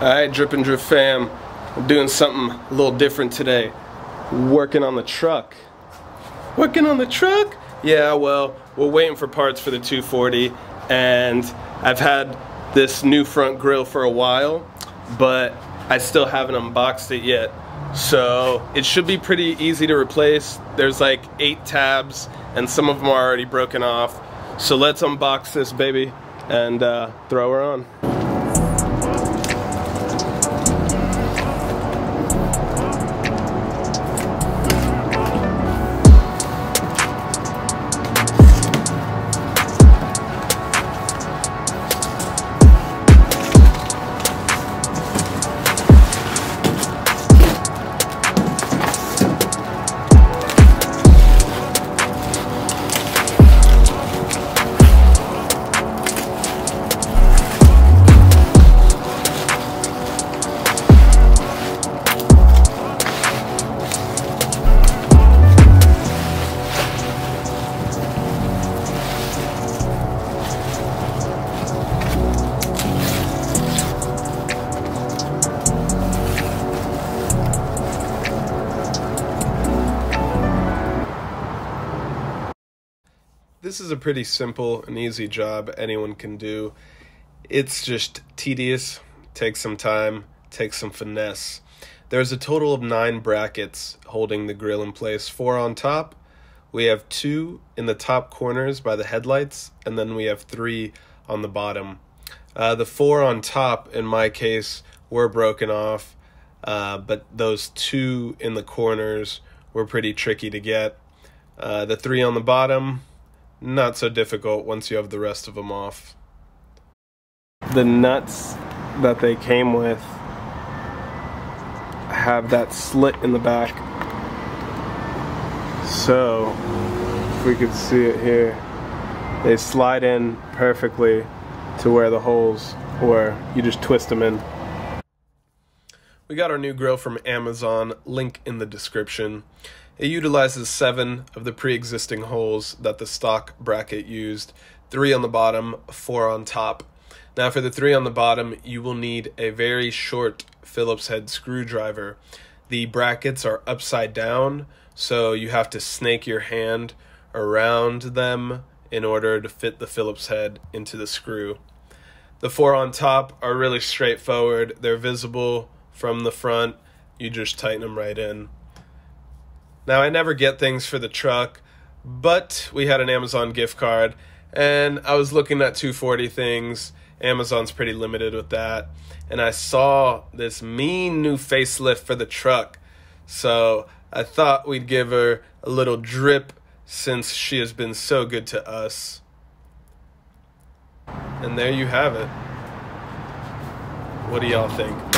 Alright, Drip and Drip fam, I'm doing something a little different today. Working on the truck. Working on the truck? Yeah, well, we're waiting for parts for the 240, and I've had this new front grille for a while, but I still haven't unboxed it yet. So it should be pretty easy to replace. There's like 8 tabs, and some of them are already broken off. So let's unbox this baby and throw her on. This is a pretty simple and easy job anyone can do. It's just tedious, takes some time, takes some finesse. There's a total of 9 brackets holding the grille in place. 4 on top. We have 2 in the top corners by the headlights, and then we have 3 on the bottom. The 4 on top, in my case, were broken off, but those 2 in the corners were pretty tricky to get. The 3 on the bottom, not so difficult once you have the rest of them off. The nuts that they came with have that slit in the back. So, if we could see it here, they slide in perfectly to where the holes were. You just twist them in. We got our new grille from Amazon, link in the description. It utilizes 7 of the pre-existing holes that the stock bracket used, 3 on the bottom, 4 on top. Now for the 3 on the bottom, you will need a very short Phillips head screwdriver. The brackets are upside down, so you have to snake your hand around them in order to fit the Phillips head into the screw. The 4 on top are really straightforward. They're visible from the front. You just tighten them right in. Now, I never get things for the truck, but we had an Amazon gift card, and I was looking at 240 things. Amazon's pretty limited with that, and I saw this mean new facelift for the truck, so I thought we'd give her a little drip since she has been so good to us. And there you have it. What do y'all think?